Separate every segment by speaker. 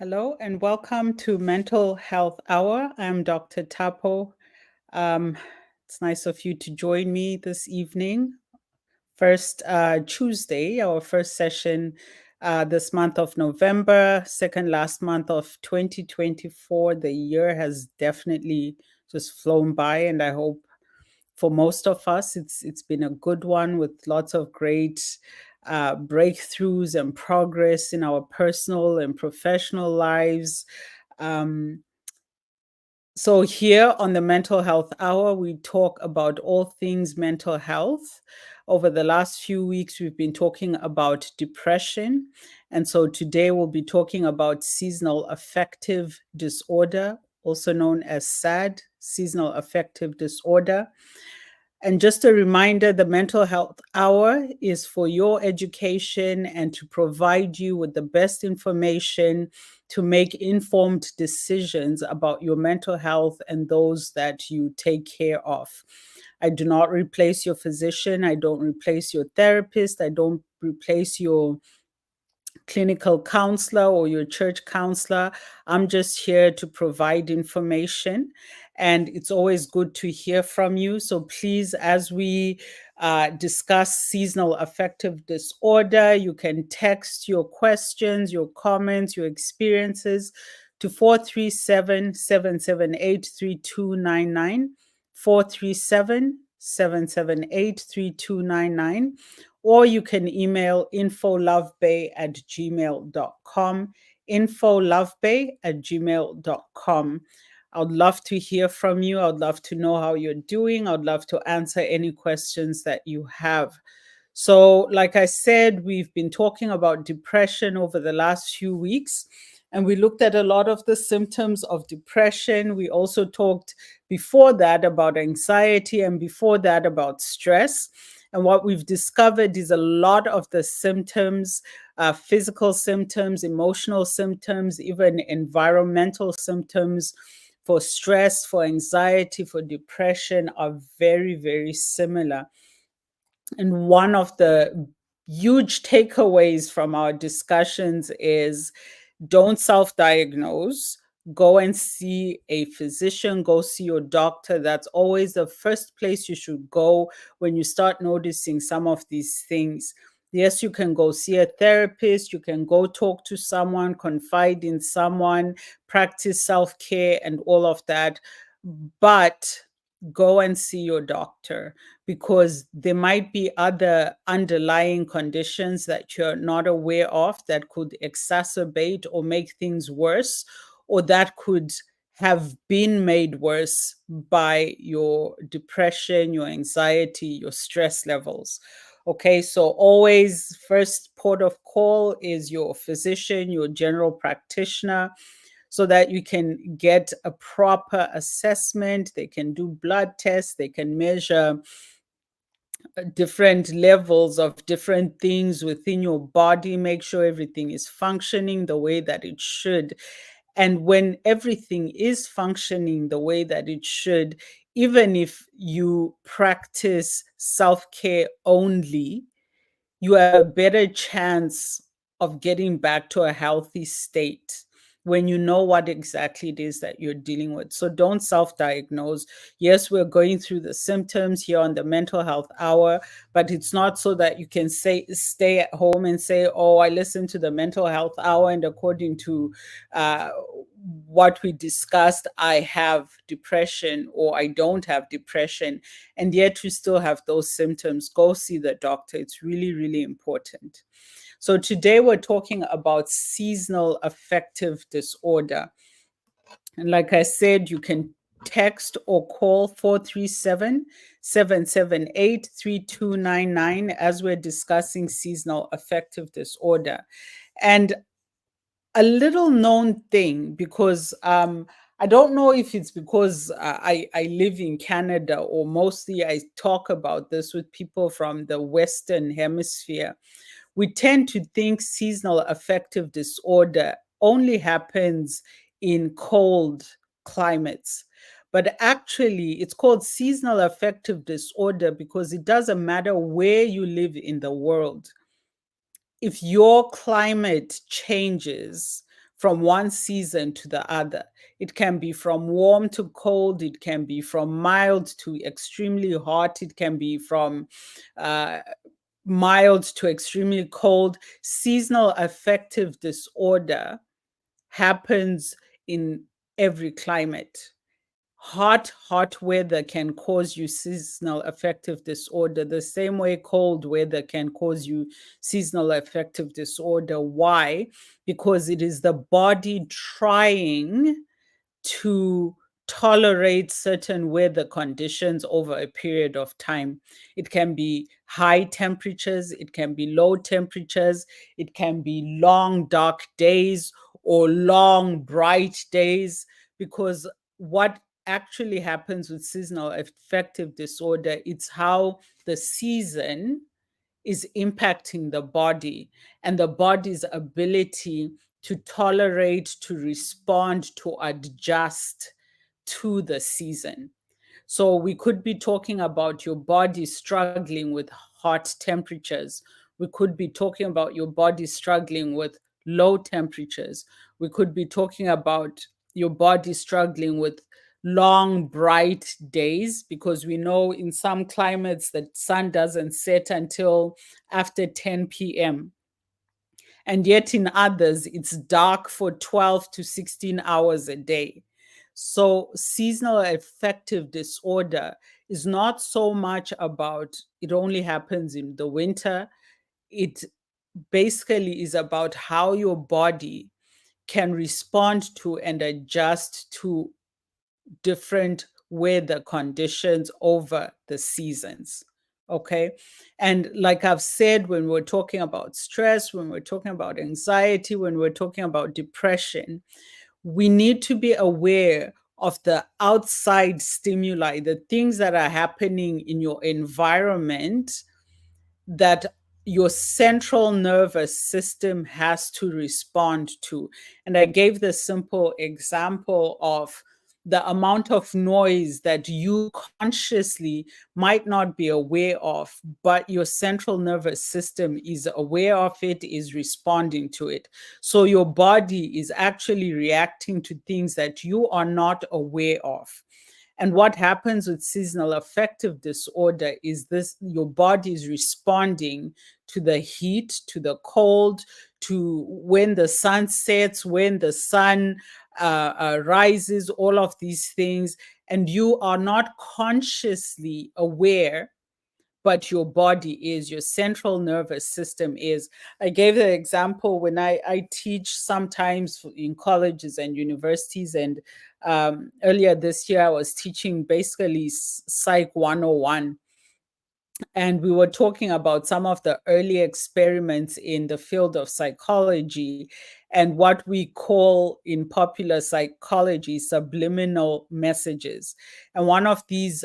Speaker 1: Hello and welcome to Mental Health Hour. I'm Dr. Tapo. Um, it's nice of you to join me this evening. First Tuesday, our first session this month of November, second last month of 2024. The year has definitely just flown by, and I hope for most of us it's been a good one with lots of great breakthroughs and progress in our personal and professional lives. Um, so, here on the Mental Health Hour, we talk about all things mental health. Over the last few weeks, we've been talking about depression. And so today we'll be talking about seasonal affective disorder, also known as SAD, seasonal affective disorder. And just a reminder, the Mental Health Hour is for your education and to provide you with the best information to make informed decisions about your mental health and those that you take care of. I do not replace your physician. I don't replace your therapist. I don't replace your clinical counselor or your church counselor. I'm just here to provide information. And it's always good to hear from you. So please, as we discuss seasonal affective disorder, you can text your questions, your comments, your experiences to 437-778-3299, 437-778-3299, or you can email infolovebay@gmail.com, infolovebay@gmail.com. I'd love to hear from you. I'd love to know how you're doing. I'd love to answer any questions that you have. So, like I said, we've been talking about depression over the last few weeks, and we looked at a lot of the symptoms of depression. We also talked before that about anxiety and before that about stress. And what we've discovered is a lot of the symptoms, physical symptoms, emotional symptoms, even environmental symptoms for stress, for anxiety, for depression are very, very similar. And one of the huge takeaways from our discussions is don't self diagnose. Go and see a physician, go see your doctor. That's always the first place you should go when you start noticing some of these things. Yes, you can go see a therapist, you can go talk to someone, confide in someone, practice self care, and all of that. But go and see your doctor because there might be other underlying conditions that you're not aware of that could exacerbate or make things worse, or that could have been made worse by your depression, your anxiety, your stress levels. Okay, so always first port of call is your physician, your general practitioner, so that you can get a proper assessment. They can do blood tests, they can measure different levels of different things within your body, make sure everything is functioning the way that it should. And when everything is functioning the way that it should, even if you practice self care only, you have a better chance of getting back to a healthy state when you know what exactly it is that you're dealing with. So don't self diagnose. Yes, we're going through the symptoms here on the Mental Health Hour, but it's not so that you can stay at home and say, oh, I listened to the Mental Health Hour, and according to what we discussed, I have depression or I don't have depression, and yet you still have those symptoms. Go see the doctor. It's really, really important. So today we're talking about seasonal affective disorder. And like I said, you can text or call 437-778-3299 as we're discussing seasonal affective disorder. And a little known thing, because I don't know if it's because I live in Canada, or mostly I talk about this with people from the Western Hemisphere. We tend to think seasonal affective disorder only happens in cold climates. But actually, it's called seasonal affective disorder because it doesn't matter where you live in the world. If your climate changes from one season to the other. It can be from warm to cold. It can be from mild to extremely hot. It can be from uh, mild to extremely cold. Seasonal affective disorder happens in every climate. Hot weather can cause you seasonal affective disorder, the same way cold weather can cause you seasonal affective disorder. Why? Because it is the body trying to tolerate certain weather conditions over a period of time. It can be high temperatures, it can be low temperatures, it can be long dark days or long bright days, because what actually happens with seasonal affective disorder, it's how the season is impacting the body and the body's ability to tolerate, to respond, to adjust to the season. So we could be talking about your body struggling with hot temperatures. We could be talking about your body struggling with low temperatures. We could be talking about your body struggling with long, bright days, because we know in some climates the sun doesn't set until after 10 p.m. And yet in others, it's dark for 12 to 16 hours a day. So seasonal affective disorder is not so much about it only happens in the winter. It basically is about how your body can respond to and adjust to different weather conditions over the seasons. Okay. And like I've said, when we're talking about stress, when we're talking about anxiety, when we're talking about depression, we need to be aware of the outside stimuli, the things that are happening in your environment that your central nervous system has to respond to. And I gave the simple example of the amount of noise that you consciously might not be aware of, but your central nervous system is aware of it, is responding to it. So your body is actually reacting to things that you are not aware of. And what happens with seasonal affective disorder is this: your body is responding to the heat, to the cold, to when the sun sets, when the sun rises, all of these things. And you are not consciously aware, but your body is, your central nervous system is. I gave the example when I teach sometimes in colleges and universities, and earlier this year I was teaching basically Psych 101, and we were talking about some of the early experiments in the field of psychology and what we call in popular psychology subliminal messages. And one of these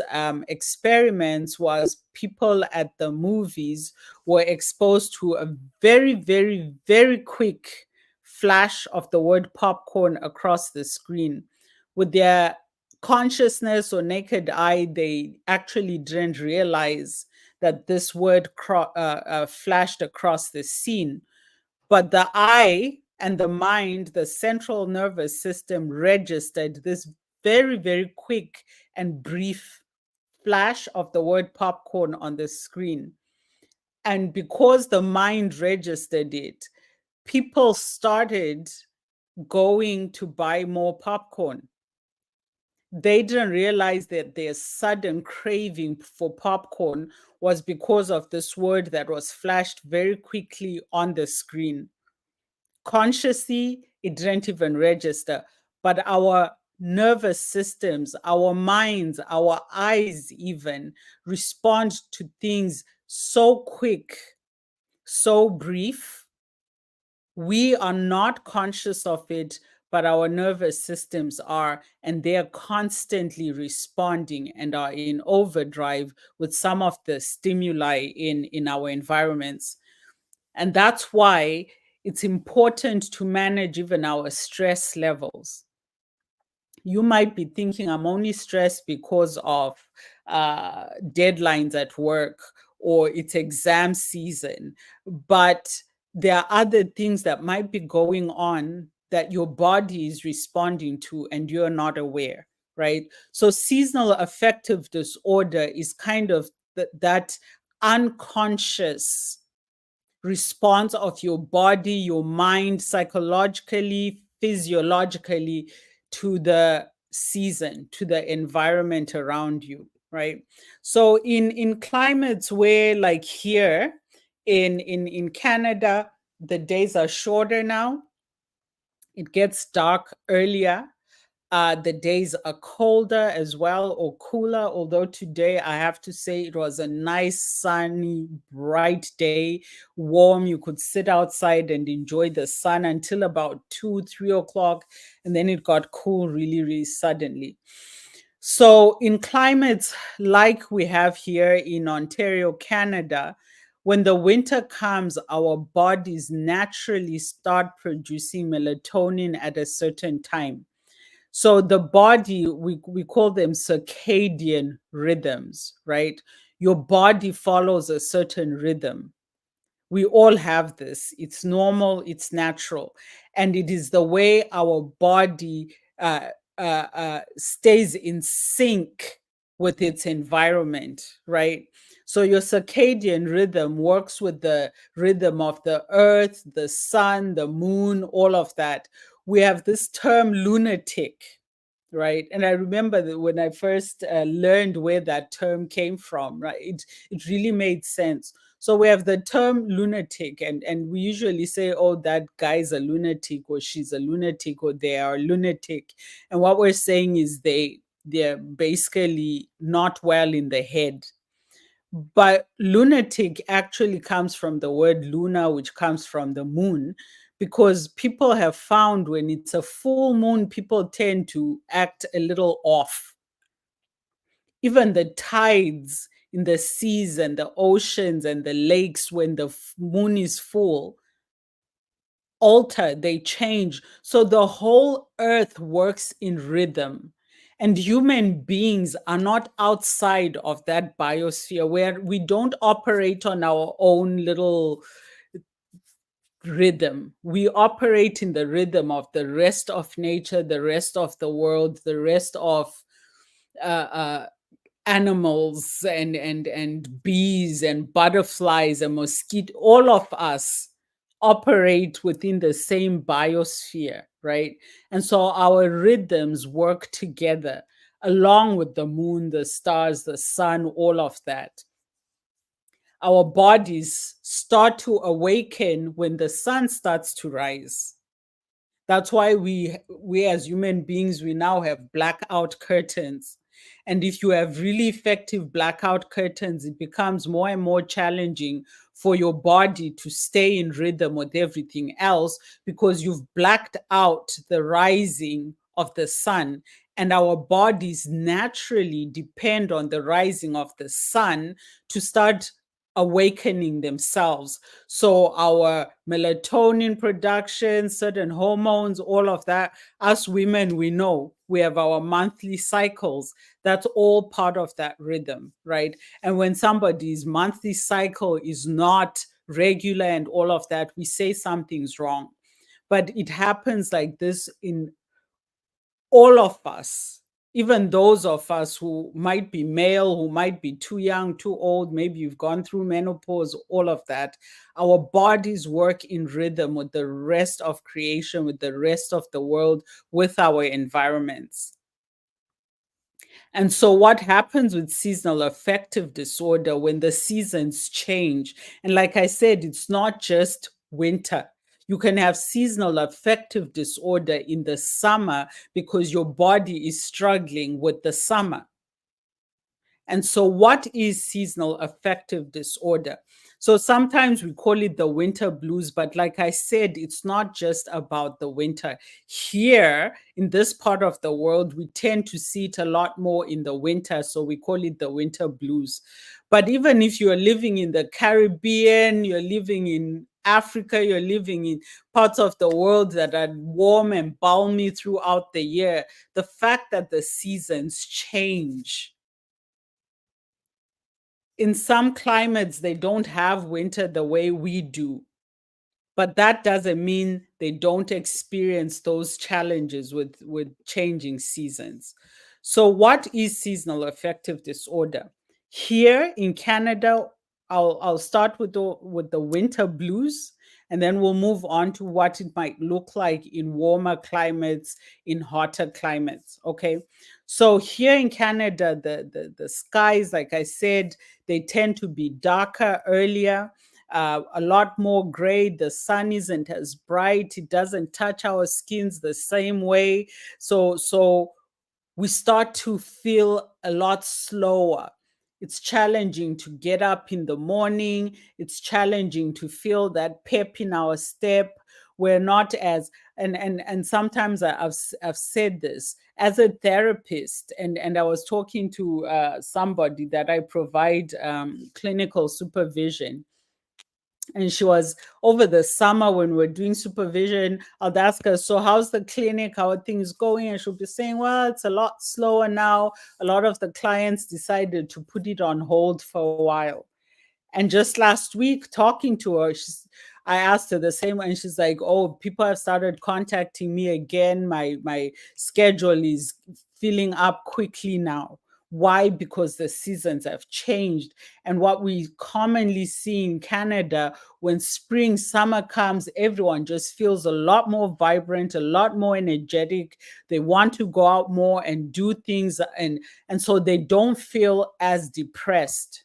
Speaker 1: experiments was people at the movies were exposed to a very, very, very quick flash of the word popcorn across the screen. With their consciousness or naked eye, they actually didn't realize that this word flashed across the scene. But the eye and the mind, the central nervous system, registered this very, very quick and brief flash of the word popcorn on the screen. And because the mind registered it, people started going to buy more popcorn. They didn't realize that their sudden craving for popcorn was because of this word that was flashed very quickly on the screen. Consciously, it didn't even register, but our nervous systems, our minds, our eyes even respond to things so quick, so brief. We are not conscious of it, but our nervous systems are, and they are constantly responding and are in overdrive with some of the stimuli in our environments. And that's why it's important to manage even our stress levels. You might be thinking, I'm only stressed because of deadlines at work or it's exam season. But there are other things that might be going on that your body is responding to and you're not aware, right? So seasonal affective disorder is kind of that unconscious response of your body, your mind, psychologically, physiologically, to the season, to the environment around you, right? So in climates where, like here in Canada, the days are shorter now, it gets dark earlier. The days are colder as well, or cooler. Although today, I have to say, it was a nice, sunny, bright day, warm. You could sit outside and enjoy the sun until about 2, 3 o'clock. And then it got cool really, really suddenly. So, in climates like we have here in Ontario, Canada, when the winter comes, our bodies naturally start producing melatonin at a certain time. So the body, we call them circadian rhythms, right? Your body follows a certain rhythm. We all have this. It's normal, it's natural. And it is the way our body stays in sync with its environment, right? So your circadian rhythm works with the rhythm of the earth, the sun, the moon, all of that. We have this term lunatic, right? And I remember that when I first learned where that term came from, right? It really made sense. So we have the term lunatic, and we usually say, oh, that guy's a lunatic, or she's a lunatic, or they are lunatic. And what we're saying is they're basically not well in the head. But lunatic actually comes from the word luna, which comes from the moon, because people have found when it's a full moon, people tend to act a little off. Even the tides in the seas and the oceans and the lakes, when the moon is full, alter, they change. So the whole earth works in rhythm. And human beings are not outside of that biosphere, where we don't operate on our own little rhythm. We operate in the rhythm of the rest of nature, the rest of the world, the rest of uh, uh, animals and bees and butterflies and mosquito. All of us operate within the same biosphere, right? And so our rhythms work together along with the moon, the stars, the sun, all of that. Our bodies start to awaken when the sun starts to rise. That's why we as human beings, we now have blackout curtains. And if you have really effective blackout curtains, it becomes more and more challenging for your body to stay in rhythm with everything else, because you've blacked out the rising of the sun. And our bodies naturally depend on the rising of the sun to start awakening themselves. So our melatonin production, certain hormones, all of that, us women, we know we have our monthly cycles. That's all part of that rhythm, right? And when somebody's monthly cycle is not regular and all of that, we say something's wrong. But it happens like this in all of us, even those of us who might be male, who might be too young, too old, maybe you've gone through menopause, all of that. Our bodies work in rhythm with the rest of creation, with the rest of the world, with our environments. And so, what happens with seasonal affective disorder when the seasons change? And like I said, it's not just winter. You can have seasonal affective disorder in the summer because your body is struggling with the summer. And so, what is seasonal affective disorder? So, sometimes we call it the winter blues, but like I said, it's not just about the winter. Here in this part of the world, we tend to see it a lot more in the winter. So, we call it the winter blues. But even if you're living in the Caribbean, you're living in Africa, you're living in parts of the world that are warm and balmy throughout the year, the fact that the seasons change, in some climates they don't have winter the way we do, but that doesn't mean they don't experience those challenges with changing seasons. So what is seasonal affective disorder? Here in Canada, I'll start with the winter blues, and then we'll move on to what it might look like in warmer climates, in hotter climates. Okay, so here in Canada, the skies, like I said, they tend to be darker earlier, a lot more gray. The sun isn't as bright. It doesn't touch our skins the same way. So we start to feel a lot slower. It's challenging to get up in the morning. It's challenging to feel that pep in our step. We're not as and sometimes I've said this as a therapist, and I was talking to somebody that I provide clinical supervision, and she was over the summer when we are doing supervision. I'd ask her, so how's the clinic? How are things going? And she'll be saying, well, it's a lot slower now. A lot of the clients decided to put it on hold for a while. And just last week, talking to her, I asked her the same, and she's like, "Oh, people have started contacting me again. My schedule is filling up quickly now. Why? Because the seasons have changed. And what we commonly see in Canada, when spring, summer comes, everyone just feels a lot more vibrant, a lot more energetic. They want to go out more and do things, and so they don't feel as depressed,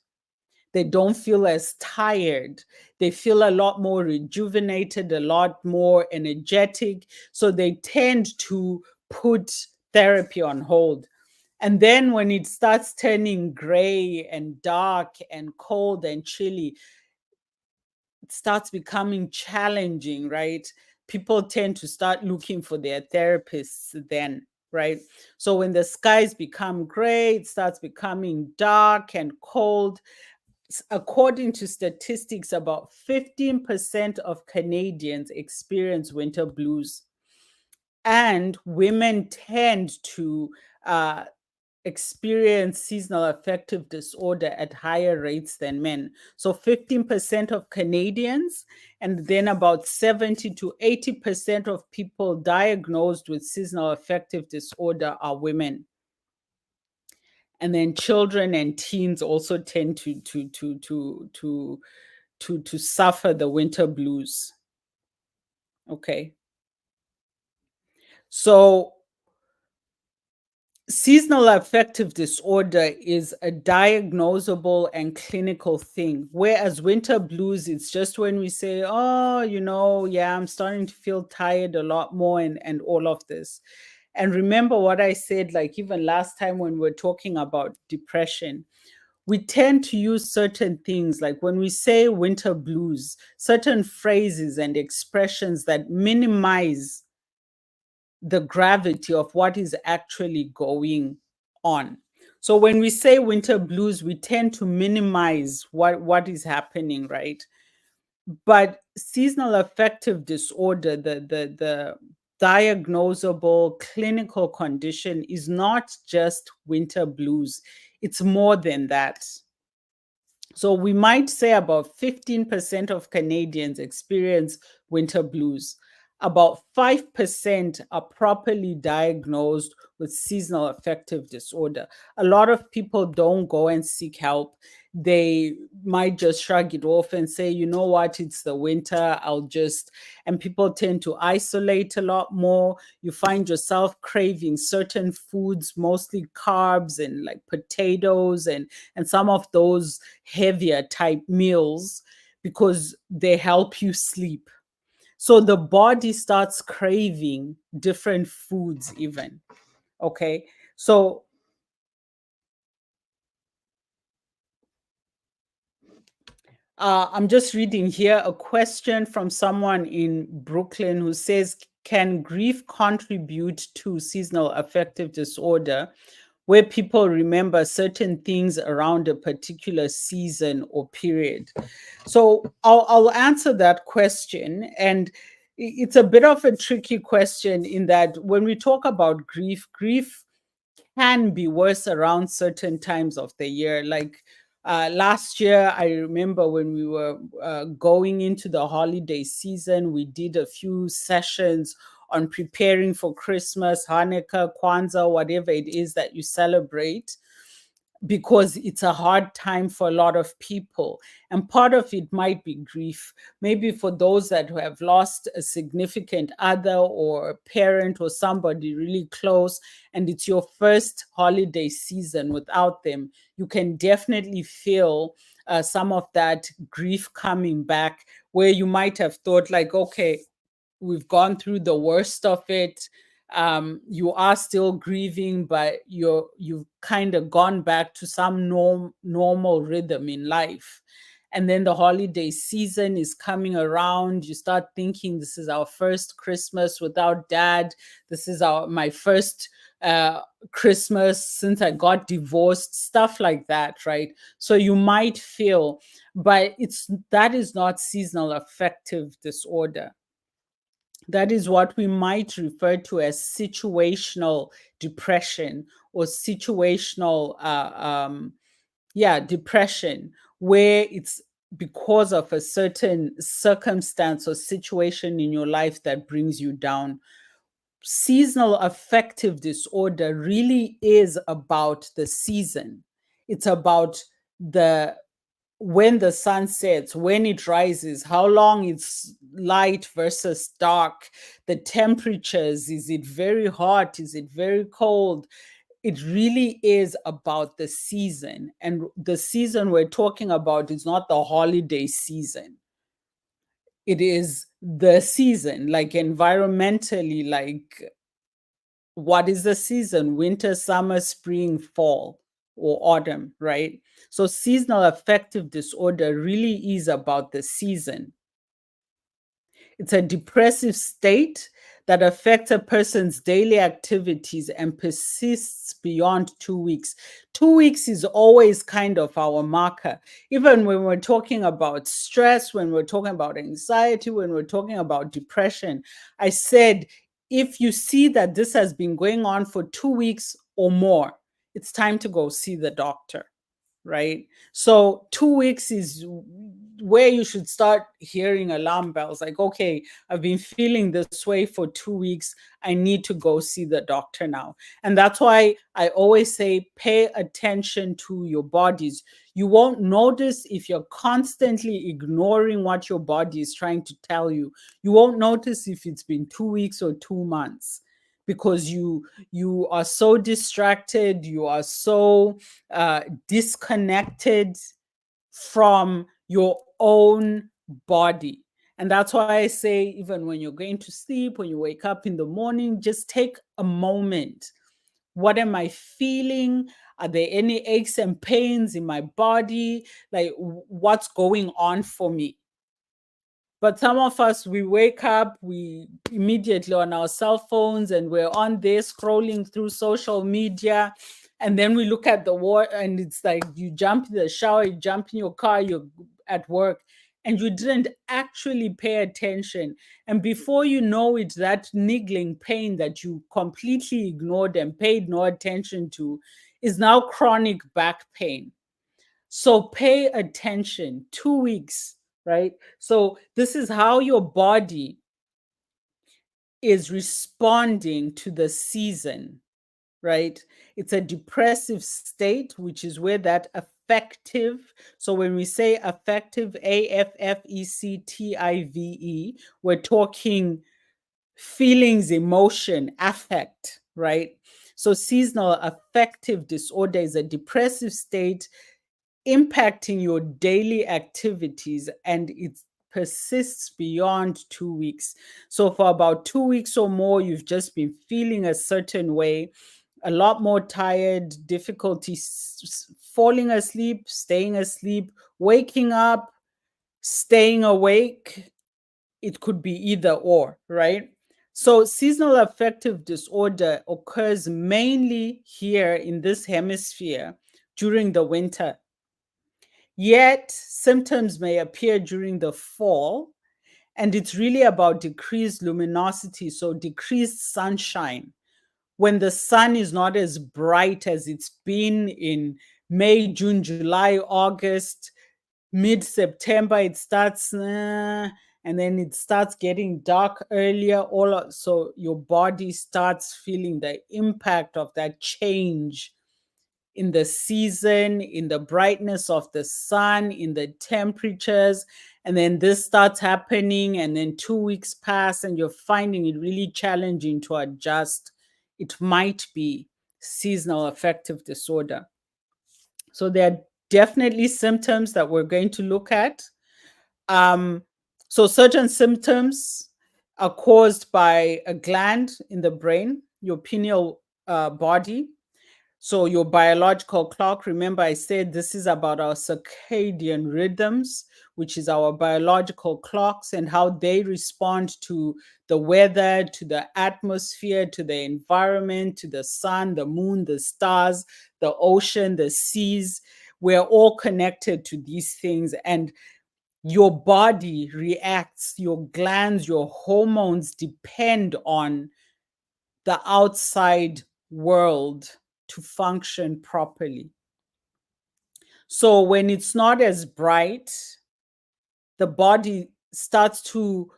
Speaker 1: they don't feel as tired. They feel a lot more rejuvenated, a lot more energetic. So they tend to put therapy on hold. And then when it starts turning gray and dark and cold and chilly, it starts becoming challenging, right? People tend to start looking for their therapists then, right? So when the skies become gray, it starts becoming dark and cold. According to statistics, about 15% of Canadians experience winter blues, and women tend to uh, experience seasonal affective disorder at higher rates than men. So 15% of Canadians, and then about 70 to 80% of people diagnosed with seasonal affective disorder are women. And then children and teens also tend to suffer the winter blues. Okay. So seasonal affective disorder is a diagnosable and clinical thing, whereas winter blues, it's just when we say, oh, yeah, I'm starting to feel tired a lot more, and all of this. And remember what I said, like even last time when we are talking about depression, we tend to use certain things, like when we say winter blues, certain phrases and expressions that minimize the gravity of what is actually going on. So when we say winter blues, we tend to minimize what is happening, right? But seasonal affective disorder, the diagnosable clinical condition, is not just winter blues. It's more than that. So we might say about 15% of Canadians experience winter blues. About 5% are properly diagnosed with seasonal affective disorder. A lot of people don't go and seek help. They might just shrug it off and say, you know what, it's the winter, and people tend to isolate a lot more. You find yourself craving certain foods, mostly carbs and like potatoes and some of those heavier type meals, because they help you sleep. So the body starts craving different foods, even. Okay. So I'm just reading here a question from someone in Brooklyn who says, can grief contribute to seasonal affective disorder, where people remember certain things around a particular season or period? So I'll answer that question. And it's a bit of a tricky question in that when we talk about grief, grief can be worse around certain times of the year. Like Last year, I remember when we were going into the holiday season, we did a few sessions on preparing for Christmas, Hanukkah, Kwanzaa, whatever it is that you celebrate, because it's a hard time for a lot of people. And part of it might be grief. Maybe for those that who have lost a significant other or a parent or somebody really close, and it's your first holiday season without them, you can definitely feel some of that grief coming back, where you might have thought, like, okay, we've gone through the worst of it. You are still grieving, but you've kind of gone back to some normal rhythm in life. And then the holiday season is coming around. You start thinking, this is our first Christmas without dad. This is my first uh, Christmas since I got divorced, stuff like that, right? So you might feel, but that is not seasonal affective disorder. That is what we might refer to as situational depression, or situational depression, where it's because of a certain circumstance or situation in your life that brings you down. Seasonal affective disorder really is about the season. It's about the when the sun sets, when it rises, how long it's light versus dark, the temperatures, is it very hot, is it very cold? It really is about the season. And the season we're talking about is not the holiday season. It is the season, like environmentally, like what is the season? Winter, summer, spring, fall, or autumn, right? So seasonal affective disorder really is about the season. It's a depressive state that affects a person's daily activities and persists beyond 2 weeks. 2 weeks is always kind of our marker. Even when we're talking about stress, when we're talking about anxiety, when we're talking about depression, I said, if you see that this has been going on for 2 weeks or more, it's time to go see the doctor, right? So 2 weeks is where you should start hearing alarm bells, like, okay, I've been feeling this way for 2 weeks. I need to go see the doctor now. And that's why I always say, pay attention to your bodies. You won't notice if you're constantly ignoring what your body is trying to tell you. You won't notice if it's been 2 weeks or 2 months, because you are so distracted, you are so disconnected from your own body. And that's why I say, even when you're going to sleep, when you wake up in the morning, just take a moment. What am I feeling? Are there any aches and pains in my body? Like, what's going on for me? But some of us, we wake up, we immediately on our cell phones, and we're on there scrolling through social media. And then we look at the wall, and it's like you jump in the shower, you jump in your car, you're at work, and you didn't actually pay attention. And before you know it, that niggling pain that you completely ignored and paid no attention to is now chronic back pain. So pay attention. 2 weeks, right? So this is how your body is responding to the season, right? It's a depressive state, which is where that affective. So when we say affective, AFFECTIVE, we're talking feelings, emotion, affect, right? So seasonal affective disorder is a depressive state impacting your daily activities, and it persists beyond 2 weeks. So for about 2 weeks or more, you've just been feeling a certain way, a lot more tired, difficulty falling asleep, staying asleep, waking up, staying awake. It could be either or, right? So seasonal affective disorder occurs mainly here in this hemisphere during the winter. Yet, symptoms may appear during the fall, and it's really about decreased luminosity, so decreased sunshine. When the sun is not as bright as it's been in May, June, July, August, mid-September, it starts, and then it starts getting dark earlier. So your body starts feeling the impact of that change in the season, in the brightness of the sun, in the temperatures. And then this starts happening, and then 2 weeks pass, and you're finding it really challenging to adjust. It might be seasonal affective disorder. So there are definitely symptoms that we're going to look at. Um, so certain symptoms are caused by a gland in the brain, your pineal body. So your biological clock, remember I said this is about our circadian rhythms, which is our biological clocks and how they respond to the weather, to the atmosphere, to the environment, to the sun, the moon, the stars, the ocean, the seas. We're all connected to these things, and your body reacts, your glands, your hormones depend on the outside world to function properly. So when it's not as bright, the body starts to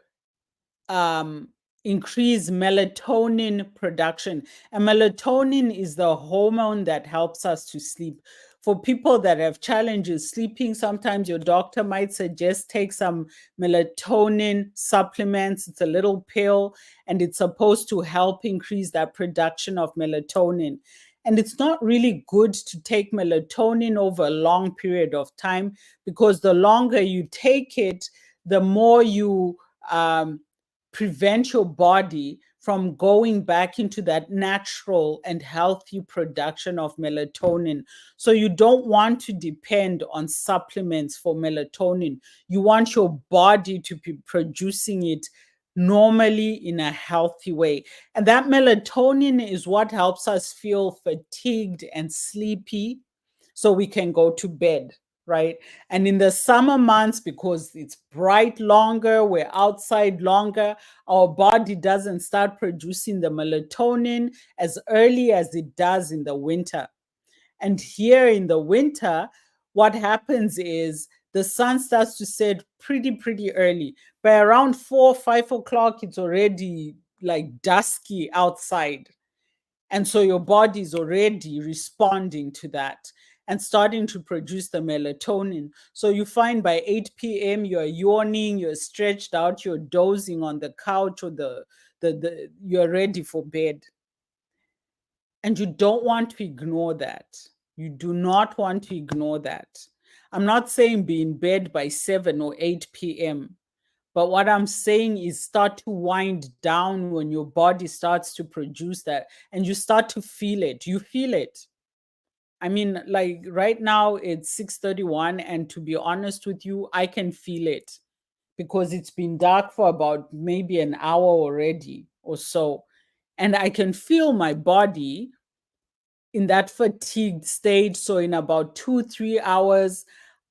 Speaker 1: increase melatonin production. And melatonin is the hormone that helps us to sleep. For people that have challenges sleeping, sometimes your doctor might suggest take some melatonin supplements. It's a little pill, and it's supposed to help increase that production of melatonin. And it's not really good to take melatonin over a long period of time, because the longer you take it, the more you prevent your body from going back into that natural and healthy production of melatonin. So you don't want to depend on supplements for melatonin. You want your body to be producing it normally in a healthy way. And that melatonin is what helps us feel fatigued and sleepy so we can go to bed, right? And in the summer months, because it's bright longer, we're outside longer, our body doesn't start producing the melatonin as early as it does in the winter. And here in the winter, what happens is the sun starts to set pretty early. By around 4, 5 o'clock, it's already like dusky outside. And so your body is already responding to that and starting to produce the melatonin. So you find by 8 p.m., you're yawning, you're stretched out, you're dozing on the couch, or you're ready for bed. And you don't want to ignore that. You do not want to ignore that. I'm not saying be in bed by 7 or 8 p.m. But what I'm saying is start to wind down when your body starts to produce that, and you start to feel it. You feel it. I mean, like right now it's 6:31, and to be honest with you, I can feel it because it's been dark for about maybe an hour already or so. And I can feel my body in that fatigued state. So in about 2, 3 hours,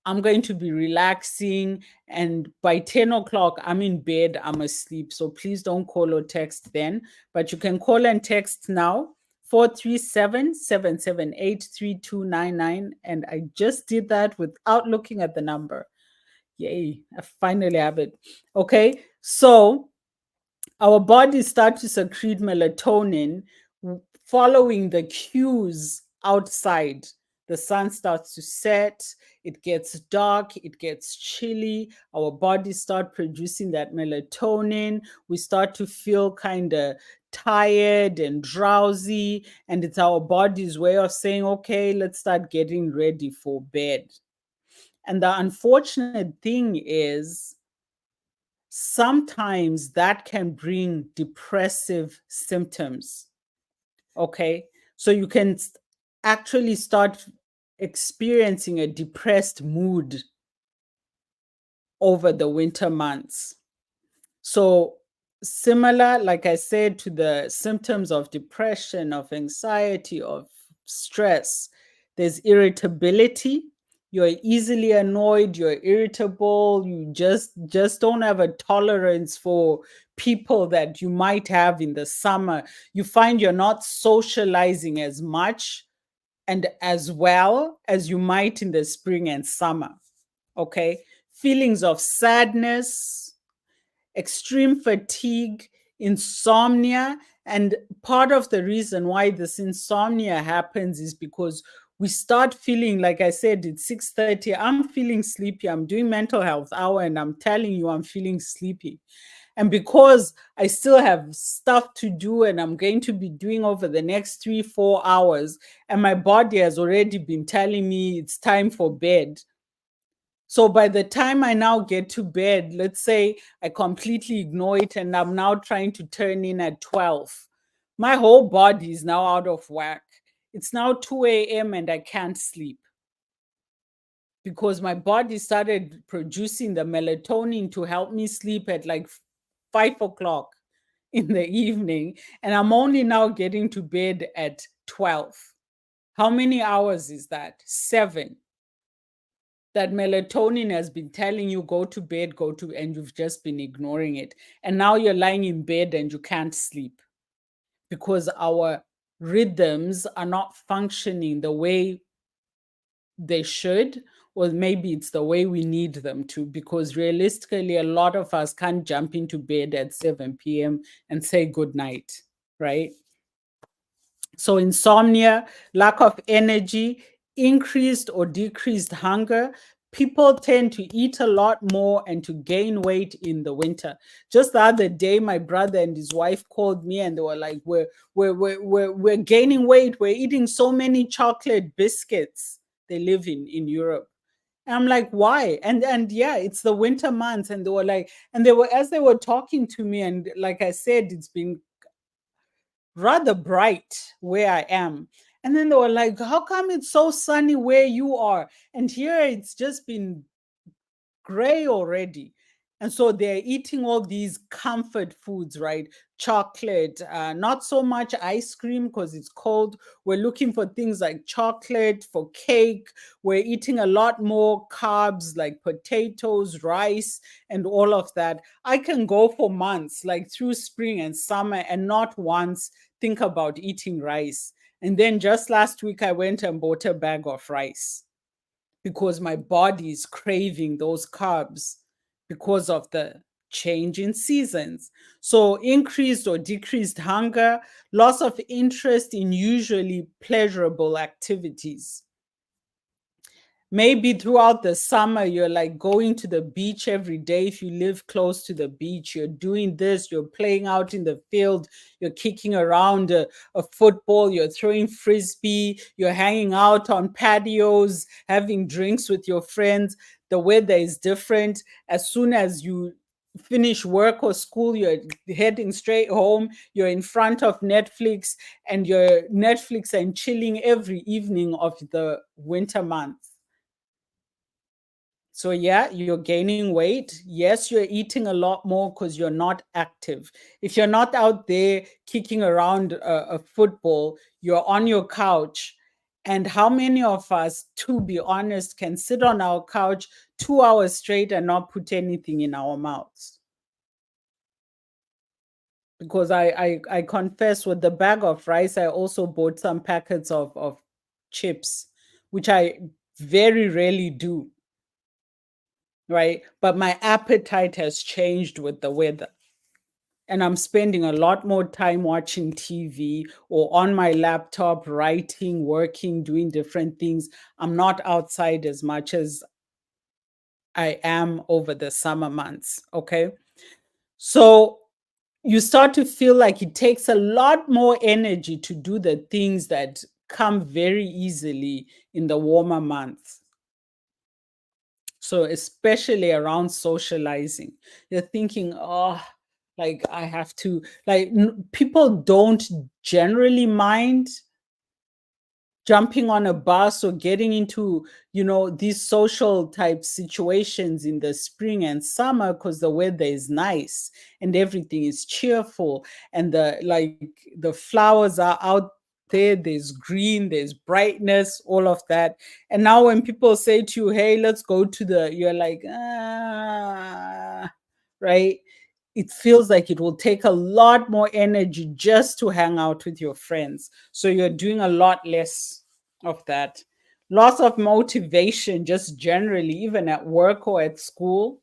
Speaker 1: I'm going to be relaxing. And by 10 o'clock, I'm in bed, I'm asleep. So please don't call or text then. But you can call and text now, 437-778-3299. And I just did that without looking at the number. Yay, I finally have it. Okay, so our bodies start to secrete melatonin following the cues outside. The sun starts to set, it gets dark, it gets chilly. Our bodies start producing that melatonin. We start to feel kind of tired and drowsy. And it's our body's way of saying, okay, let's start getting ready for bed. And the unfortunate thing is, sometimes that can bring depressive symptoms. Okay. So you can actually start experiencing a depressed mood over the winter months. So, similar, like I said, to the symptoms of depression, of anxiety, of stress, there's irritability. You're easily annoyed, you're irritable, you just don't have a tolerance for people that you might have in the summer. You find you're not socializing as much and as well as you might in the spring and summer. Okay. Feelings of sadness, extreme fatigue, insomnia. And part of the reason why this insomnia happens is because we start feeling, like I said, it's 6:30. I'm feeling sleepy. I'm doing mental health hour and I'm telling you I'm feeling sleepy. And because I still have stuff to do and I'm going to be doing over the next 3, 4 hours, and my body has already been telling me it's time for bed. So by the time I now get to bed, let's say I completely ignore it and I'm now trying to turn in at 12, my whole body is now out of whack. It's now 2 a.m. and I can't sleep because my body started producing the melatonin to help me sleep at like 5 o'clock in the evening. And I'm only now getting to bed at 12. How many hours is that? 7. That melatonin has been telling you go to bed, go to, and you've just been ignoring it. And now you're lying in bed and you can't sleep because our rhythms are not functioning the way they should, or maybe it's the way we need them to, because realistically, a lot of us can't jump into bed at 7 p.m. and say good night, right? So, insomnia, lack of energy, increased or decreased hunger. People tend to eat a lot more and to gain weight in the winter. Just the other day, my brother and his wife called me and they were like, we're gaining weight. We're eating so many chocolate biscuits. They live in Europe. And I'm like, why? And yeah, it's the winter months. And they were like, and they were, as they were talking to me, and like I said, it's been rather bright where I am. And then they were like, how come it's so sunny where you are? And here it's just been gray already. And so they're eating all these comfort foods, right? Chocolate, not so much ice cream because it's cold. We're looking for things like chocolate, for cake. We're eating a lot more carbs like potatoes, rice, and all of that. I can go for months, like through spring and summer, and not once think about eating rice. And then just last week, I went and bought a bag of rice because my body is craving those carbs because of the change in seasons. So, increased or decreased hunger, loss of interest in usually pleasurable activities. Maybe throughout the summer, you're like going to the beach every day. If you live close to the beach, you're doing this, you're playing out in the field, you're kicking around a football, you're throwing frisbee, you're hanging out on patios, having drinks with your friends. The weather is different. As soon as you finish work or school, you're heading straight home, you're in front of Netflix, and you're Netflix and chilling every evening of the winter months. So, yeah, you're gaining weight. Yes, you're eating a lot more because you're not active. If you're not out there kicking around a football, you're on your couch. And how many of us, to be honest, can sit on our couch 2 hours straight and not put anything in our mouths? Because I confess, with the bag of rice, I also bought some packets of chips, which I very rarely do, right? But my appetite has changed with the weather. And I'm spending a lot more time watching TV or on my laptop, writing, working, doing different things. I'm not outside as much as I am over the summer months. Okay. So you start to feel like it takes a lot more energy to do the things that come very easily in the warmer months. So, especially around socializing, you're thinking, oh, like I have to, like, people don't generally mind jumping on a bus or getting into, these social type situations in the spring and summer because the weather is nice and everything is cheerful and the flowers are out there, there's green, there's brightness, all of that. And now when people say to you, hey, let's go to you're like, right? It feels like it will take a lot more energy just to hang out with your friends. So you're doing a lot less of that. Loss of motivation, just generally, even at work or at school.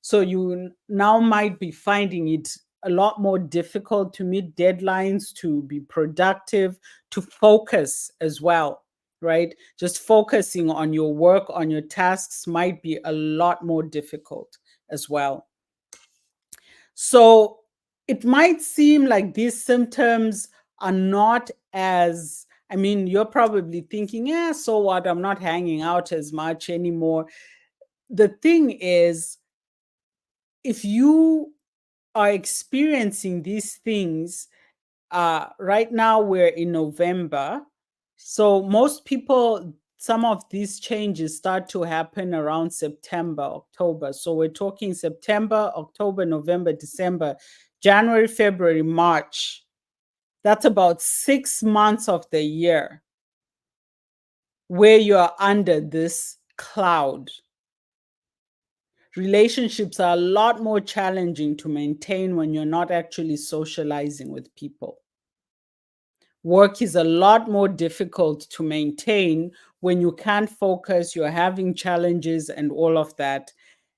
Speaker 1: So you now might be finding it a lot more difficult to meet deadlines, to be productive, to focus as well, right? Just focusing on your work, on your tasks might be a lot more difficult as well. So it might seem like these symptoms are not as, I mean, you're probably thinking, yeah, so what? I'm not hanging out as much anymore. The thing is, if you are experiencing these things, right now we're in November. So most people, some of these changes start to happen around September, October. So we're talking September, October, November, December, January, February, March. That's about 6 months of the year where you're under this cloud. Relationships are a lot more challenging to maintain when you're not actually socializing with people. Work is a lot more difficult to maintain when you can't focus, you're having challenges and all of that.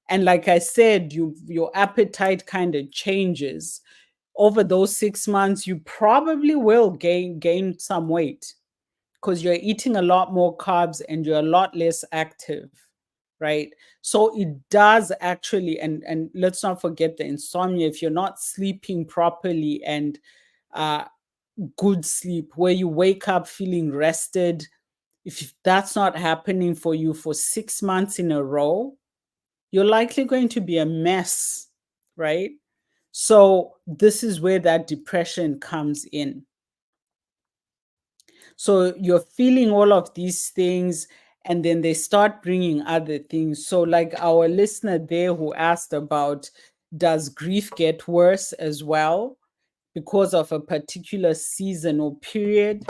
Speaker 1: And like I said, your appetite kind of changes. Over those 6 months, you probably will gain some weight because you're eating a lot more carbs and you're a lot less active, right? So it does actually, and let's not forget the insomnia. If you're not sleeping properly and uh, good sleep where you wake up feeling rested, if that's not happening for you for 6 months in a row, you're likely going to be a mess, right? So this is where that depression comes in. So you're feeling all of these things, and then they start bringing other things. So, like our listener there who asked about, does grief get worse as well because of a particular season or period?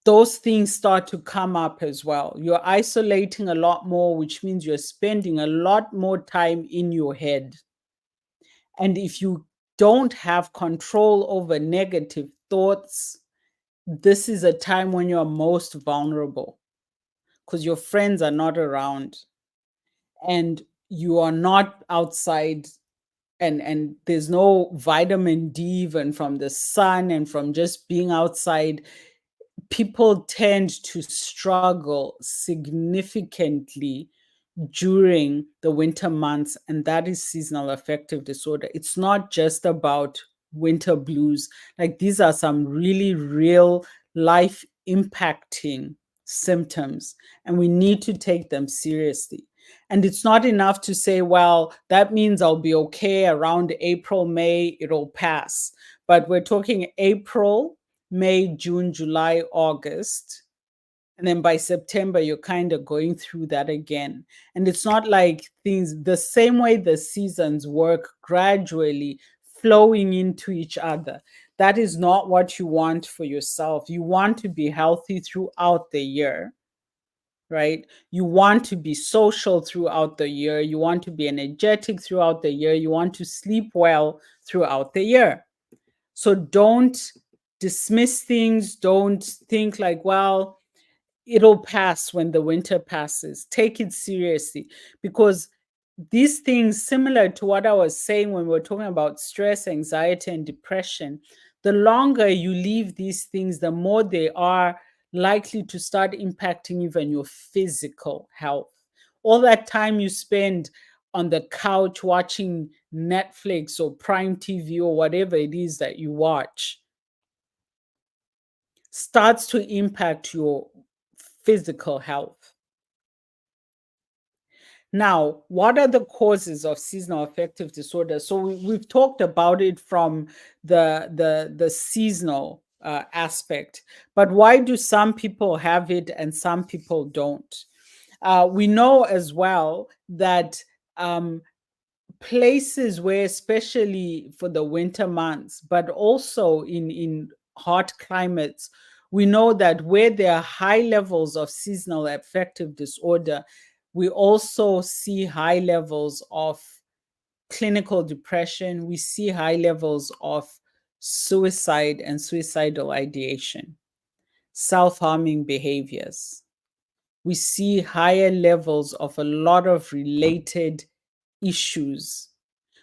Speaker 1: Those things start to come up as well. You're isolating a lot more, which means you're spending a lot more time in your head. And if you don't have control over negative thoughts, this is a time when you're most vulnerable because your friends are not around and you are not outside, and there's no vitamin D even from the sun and from just being outside. People tend to struggle significantly during the winter months, and that is seasonal affective disorder. It's not just about winter blues. Like, these are some really real life impacting symptoms, and we need to take them seriously. And it's not enough to say, well, that means I'll be okay around April, May, it'll pass. But we're talking April, May, June, July, August. And then by September, you're kind of going through that again. And it's not like things, the same way the seasons work, gradually flowing into each other. That is not what you want for yourself. You want to be healthy throughout the year, right? You want to be social throughout the year. You want to be energetic throughout the year. You want to sleep well throughout the year. So don't dismiss things. Don't think like, well, it'll pass when the winter passes. Take it seriously, because these things, similar to what I was saying when we were talking about stress, anxiety, and depression, the longer you leave these things, the more they are likely to start impacting even your physical health. All that time you spend on the couch watching Netflix or Prime TV or whatever it is that you watch starts to impact your physical health. Now, what are the causes of seasonal affective disorder? So we've talked about it from the seasonal aspect, but why do some people have it and some people don't? We know as well that places where, especially for the winter months, but also in hot climates, we know that where there are high levels of seasonal affective disorder, we also see high levels of clinical depression. We see high levels of suicide and suicidal ideation. self-harming behaviors. We see higher levels of a lot of related issues.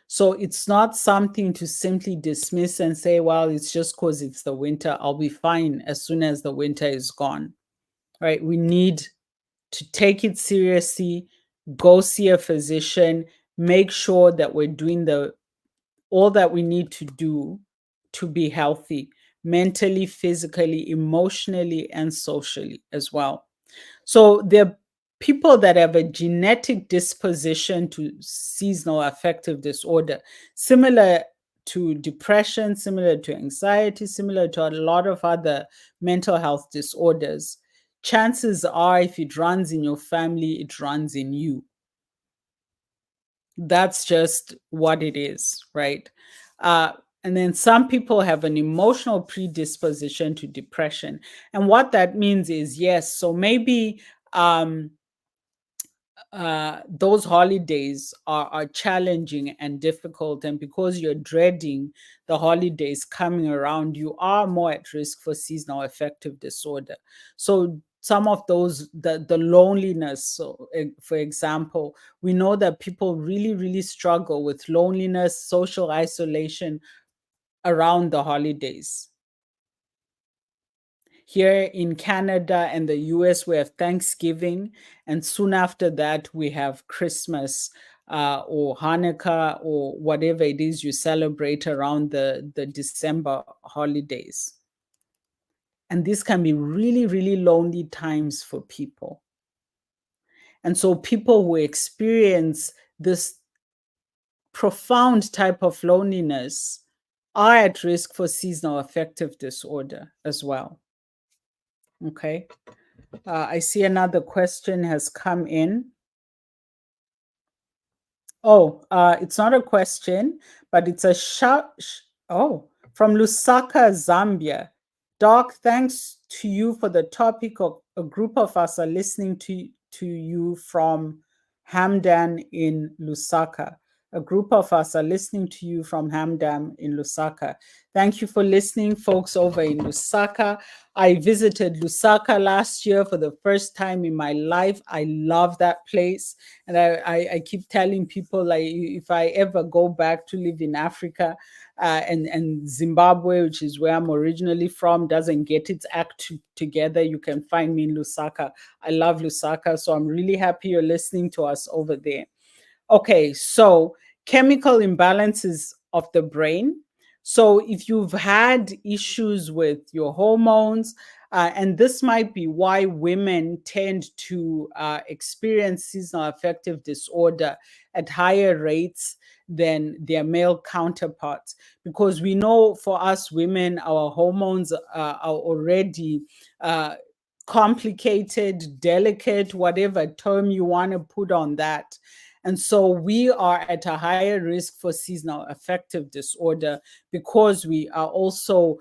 Speaker 1: So it's not something to simply dismiss and say, well, it's just because it's the winter. I'll be fine as soon as the winter is gone. Right? We need to take it seriously, go see a physician, make sure that we're doing all that we need to do to be healthy mentally, physically, emotionally, and socially as well. So there are people that have a genetic disposition to seasonal affective disorder, similar to depression, similar to anxiety, similar to a lot of other mental health disorders. Chances are, if it runs in your family, it runs in you. That's just what it is, right? Uh, and then some people have an emotional predisposition to depression. And what that means is, yes, so maybe um, those holidays are challenging and difficult. And because you're dreading the holidays coming around, you are more at risk for seasonal affective disorder. So some of those, the loneliness, so for example, we know that people really, really struggle with loneliness, social isolation around the holidays. Here in Canada and the US, we have Thanksgiving, and soon after that, we have Christmas or Hanukkah or whatever it is you celebrate around the December holidays. And this can be really, really lonely times for people. And so, people who experience this profound type of loneliness are at risk for seasonal affective disorder as well. Okay. I see another question has come in. Oh, it's not a question, but it's a shout. Oh, from Lusaka, Zambia. Doc, thanks to you for the topic. A group of us are listening to you from Hamdan in Lusaka. A group of us are listening to you from Hamdan in Lusaka. Thank you for listening, folks over in Lusaka. I visited Lusaka last year for the first time in my life. I love that place. And I keep telling people, like, if I ever go back to live in Africa and Zimbabwe, which is where I'm originally from, doesn't get its act together, you can find me in Lusaka. I love Lusaka. So I'm really happy you're listening to us over there. Okay, so chemical imbalances of the brain. So if you've had issues with your hormones, and this might be why women tend to experience seasonal affective disorder at higher rates than their male counterparts. Because we know for us women, our hormones are already complicated, delicate, whatever term you want to put on that. And so we are at a higher risk for seasonal affective disorder because we are also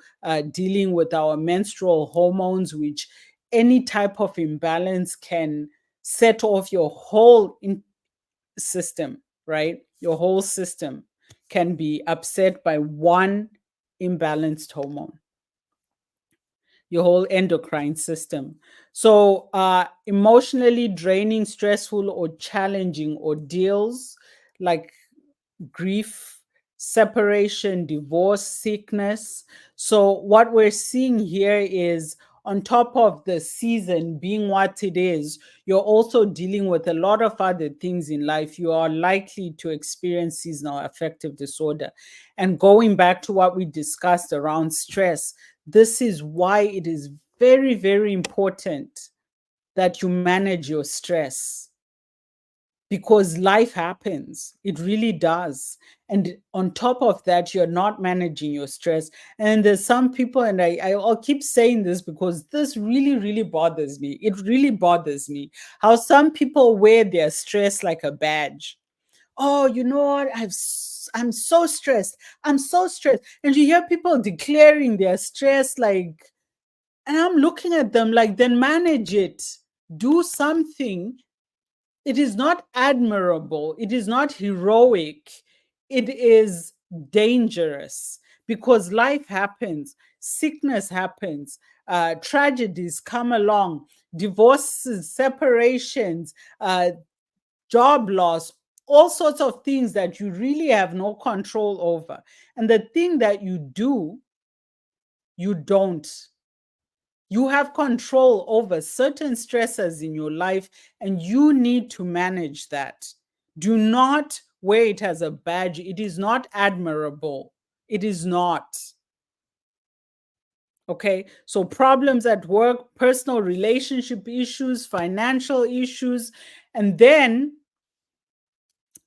Speaker 1: dealing with our menstrual hormones, which any type of imbalance can set off your whole system, right? Your whole system can be upset by one imbalanced hormone, your whole endocrine system. So, emotionally draining, stressful, or challenging ordeals like grief, separation, divorce, sickness. So, what we're seeing here is on top of the season being what it is, you're also dealing with a lot of other things in life. You are likely to experience seasonal affective disorder. And going back to what we discussed around stress, this is why it is very, very important that you manage your stress because life happens. It really does. And on top of that, you're not managing your stress. And there's some people, and I'll keep saying this because this really, really bothers me. It really bothers me how some people wear their stress like a badge. Oh, you know what? I'm so stressed. I'm so stressed. And you hear people declaring their stress like, and I'm looking at them like, then manage it. Do something. It is not admirable. It is not heroic. It is dangerous because life happens, sickness happens, tragedies come along, divorces, separations, job loss, all sorts of things that you really have no control over. And the thing that you do, you don't. You have control over certain stressors in your life, and you need to manage that. Do not wear it as a badge. It is not admirable. It is not. Okay. So, problems at work, personal relationship issues, financial issues, and then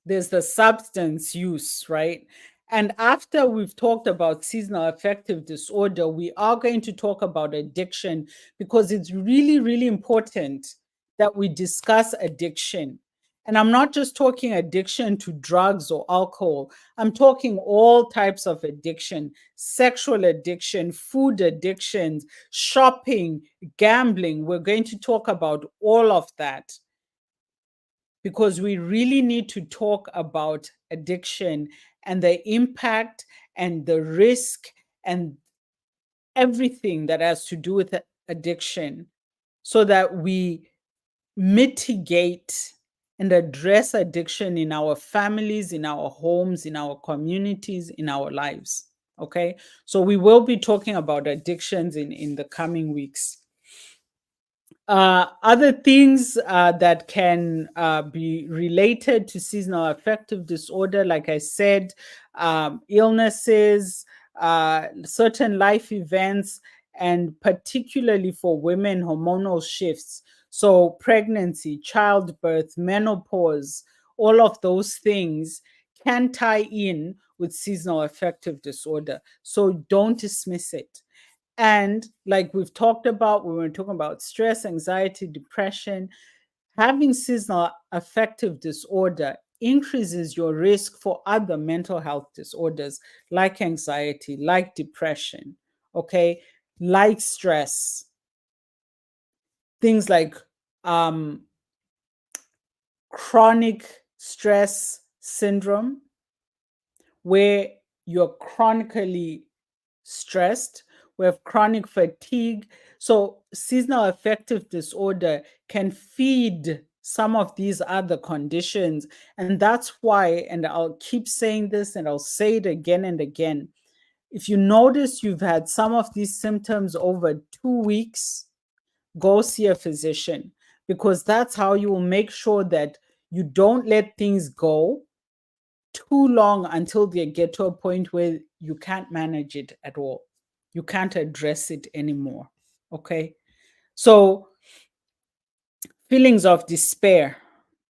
Speaker 1: there's the substance use, right? And after we've talked about seasonal affective disorder, we are going to talk about addiction, because it's really, really important that we discuss addiction. And I'm not just talking addiction to drugs or alcohol. I'm talking all types of addiction: sexual addiction, food addictions, shopping, gambling. We're going to talk about all of that, because we really need to talk about addiction and the impact and the risk and everything that has to do with addiction, so that we mitigate and address addiction in our families, in our homes, in our communities, in our lives. Okay. So we will be talking about addictions in the coming weeks. Other things that can be related to seasonal affective disorder, like I said, illnesses, certain life events, and particularly for women, hormonal shifts. So, pregnancy, childbirth, menopause, all of those things can tie in with seasonal affective disorder. So, don't dismiss it. And like we've talked about, when we're talking about stress, anxiety, depression, having seasonal affective disorder increases your risk for other mental health disorders like anxiety, like depression, okay, like stress, things like um, chronic stress syndrome, where you're chronically stressed, we have chronic fatigue. So, seasonal affective disorder can feed some of these other conditions. And that's why, and I'll keep saying this and I'll say it again and again. If you notice you've had some of these symptoms over 2 weeks, go see a physician, because that's how you will make sure that you don't let things go too long until they get to a point where you can't manage it at all. You can't address it anymore. Okay. So, feelings of despair.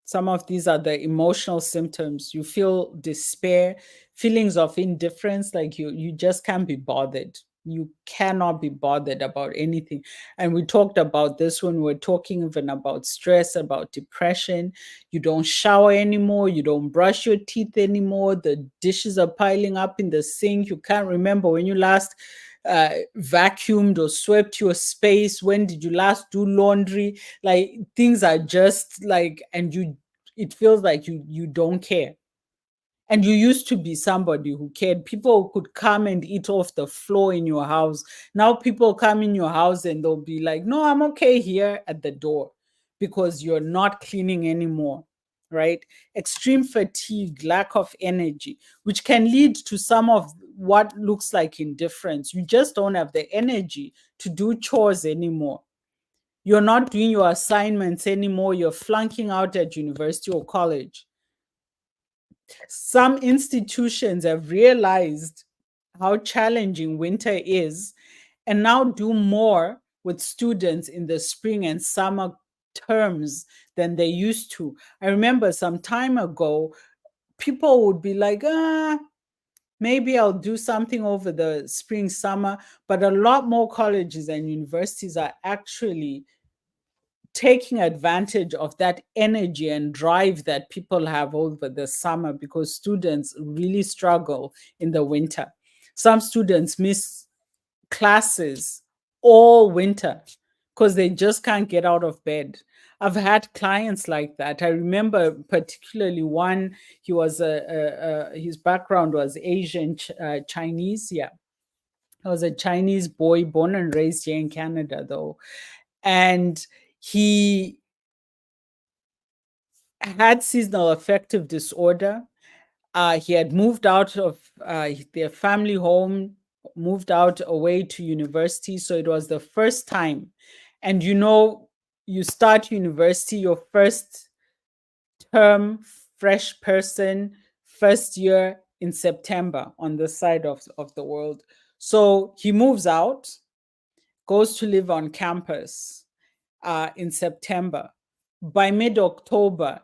Speaker 1: Some of these are the emotional symptoms. You feel despair, feelings of indifference, like you just can't be bothered. You cannot be bothered about anything. And we talked about this when we were talking even about stress, about depression. You don't shower anymore. You don't brush your teeth anymore. The dishes are piling up in the sink. You can't remember when you last vacuumed or swept your space. When did you last do laundry? Like, things are just like, and it feels like you don't care. And you used to be somebody who cared. People could come and eat off the floor in your house. Now people come in your house and they'll be like, no, I'm okay here at the door, because you're not cleaning anymore, right? Extreme fatigue, lack of energy, which can lead to some of what looks like indifference. You just don't have the energy to do chores anymore. You're not doing your assignments anymore. You're flunking out at university or college. Some institutions have realized how challenging winter is, and now do more with students in the spring and summer terms than they used to. I remember some time ago, people would be like, maybe I'll do something over the spring, summer. But a lot more colleges and universities are actually taking advantage of that energy and drive that people have over the summer, because students really struggle in the winter. Some students miss classes all winter because they just can't get out of bed. I've had clients like that. I remember particularly one. He was his background was Asian, Chinese, yeah. He was a Chinese boy born and raised here in Canada, though. And he had seasonal affective disorder. He had moved out of their family home, moved out away to university. So it was the first time. And you start university, your first term, fresh person, first year in September on this side of the world. So he moves out, goes to live on campus in September. By mid October,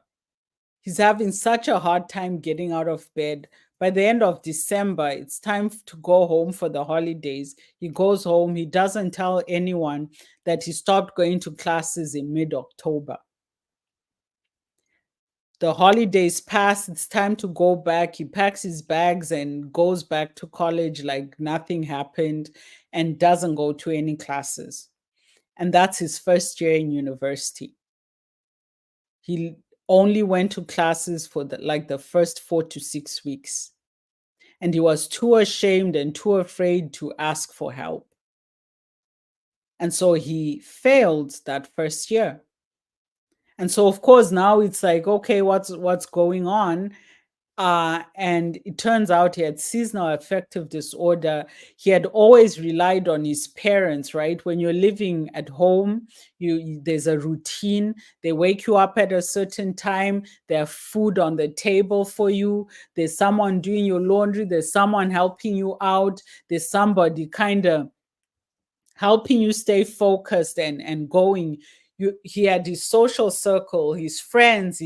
Speaker 1: he's having such a hard time getting out of bed. By the end of December, it's time to go home for the holidays. He goes home. He doesn't tell anyone that he stopped going to classes in mid October. The holidays pass. It's time to go back. He packs his bags and goes back to college like nothing happened and doesn't go to any classes. And that's his first year in university. He only went to classes for the first 4 to 6 weeks. And he was too ashamed and too afraid to ask for help. And so he failed that first year. And so, of course, now it's like, okay, what's going on? And it turns out he had seasonal affective disorder. He had always relied on his parents, right? When you're living at home, there's a routine. They wake you up at a certain time. There's food on the table for you. There's someone doing your laundry. There's someone helping you out. There's somebody kind of helping you stay focused and going. He had his social circle, his friends,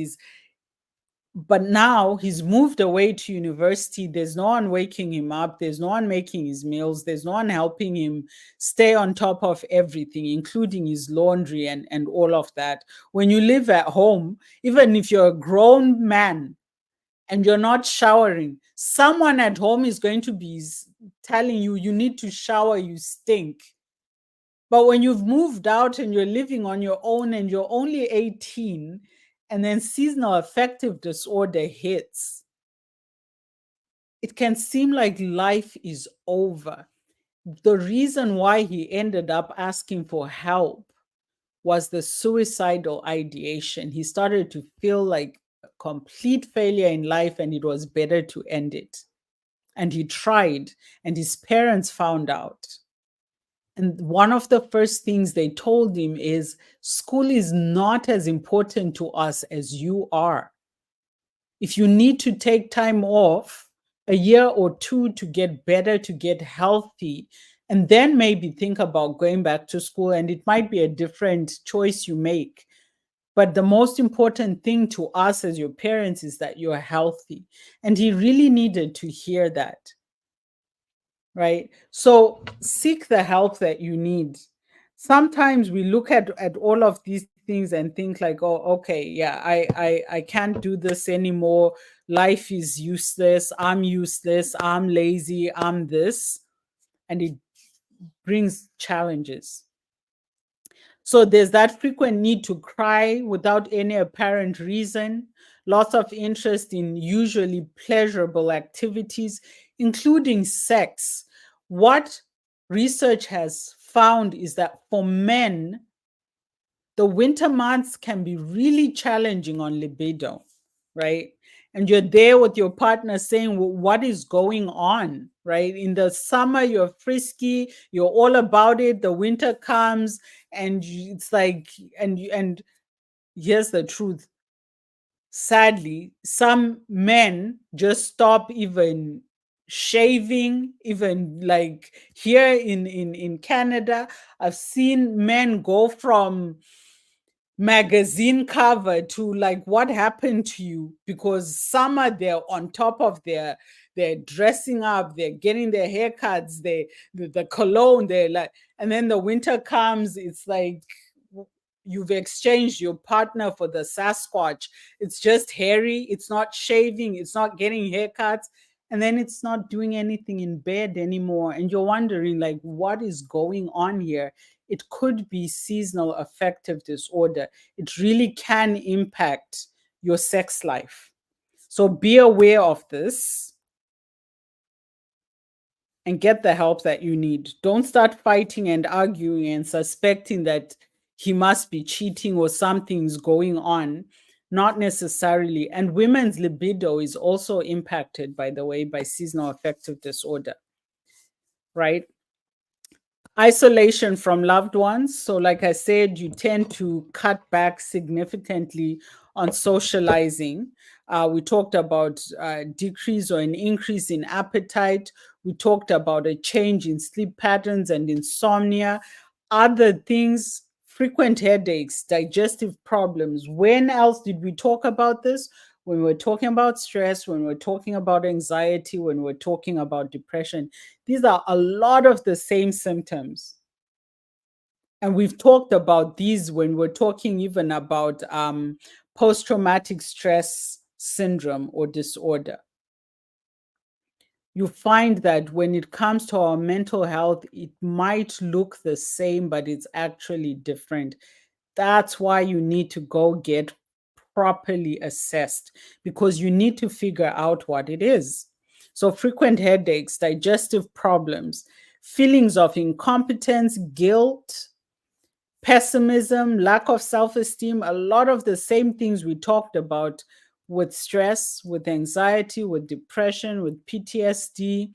Speaker 1: but now he's moved away to university. There's no one waking him up. There's no one making his meals. There's no one helping him stay on top of everything, including his laundry and all of that. When you live at home, even if you're a grown man and you're not showering, someone at home is going to be telling you, you need to shower, you stink. But when you've moved out and you're living on your own and you're only 18, and then seasonal affective disorder hits, it can seem like life is over. The reason why he ended up asking for help was the suicidal ideation. He started to feel like a complete failure in life and it was better to end it. And he tried, and his parents found out. And one of the first things they told him is school is not as important to us as you are. If you need to take time off a year or two to get better, to get healthy, and then maybe think about going back to school, and it might be a different choice you make. But the most important thing to us as your parents is that you're healthy. And he really needed to hear that. Right? So seek the help that you need. Sometimes we look at all of these things and think like, oh, okay, yeah, I can't do this anymore. Life is useless. I'm useless. I'm lazy. I'm this. And it brings challenges. So there's that frequent need to cry without any apparent reason, lots of interest in usually pleasurable activities, including sex. What research has found is that for men, the winter months can be really challenging on libido, right? And you're there with your partner saying, well, what is going on, right? In the summer, you're frisky, you're all about it. The winter comes, and it's like, and here's the truth. Sadly, some men just stop even shaving. Even like here in Canada, I've seen men go from magazine cover to like, what happened to you? Because summer they're on top of they're dressing up, they're getting their haircuts, the cologne, they're like, and then the winter comes, it's like you've exchanged your partner for the Sasquatch. It's just hairy, it's not shaving, it's not getting haircuts, and then it's not doing anything in bed anymore. And you're wondering, like, what is going on here? It could be seasonal affective disorder. It really can impact your sex life. So be aware of this. and get the help that you need. Don't start fighting and arguing and suspecting that he must be cheating or something's going on. Not necessarily. And women's libido is also impacted, by the way, by seasonal affective disorder, right? Isolation from loved ones. So, like I said, you tend to cut back significantly on socializing. We talked about decrease or an increase in appetite. We talked about a change in sleep patterns and insomnia. Other things, frequent headaches, digestive problems. When else did we talk about this? When we're talking about stress, when we're talking about anxiety, when we're talking about depression. These are a lot of the same symptoms. And we've talked about these when we're talking even about post traumatic stress syndrome or disorder. You find that when it comes to our mental health, it might look the same, but it's actually different. That's why you need to go get properly assessed, because you need to figure out what it is. So, frequent headaches, digestive problems, feelings of incompetence, guilt, pessimism, lack of self esteem, a lot of the same things we talked about with stress, with anxiety, with depression, with PTSD,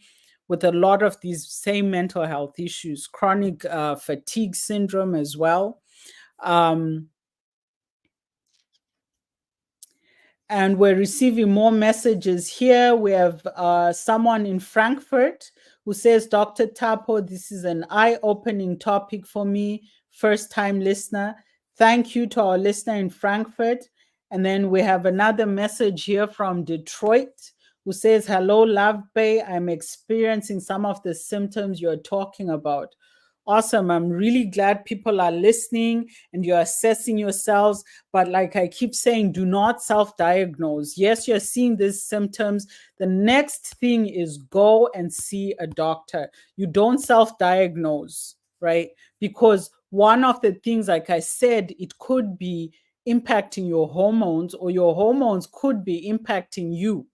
Speaker 1: with a lot of these same mental health issues, chronic fatigue syndrome as well. Um, and we're receiving more messages here. We have someone in Frankfurt who says, Dr. Tapo, this is an eye-opening topic for me, first-time listener. Thank you to our listener in Frankfurt. And then we have another message here from Detroit who says, hello, Love Bay. I'm experiencing some of the symptoms you're talking about. Awesome. I'm really glad people are listening and you're assessing yourselves. But like I keep saying, do not self-diagnose. Yes, you're seeing these symptoms. The next thing is go and see a doctor. You don't self-diagnose, right? Because one of the things, like I said, it could be impacting your hormones, or your hormones could be impacting you.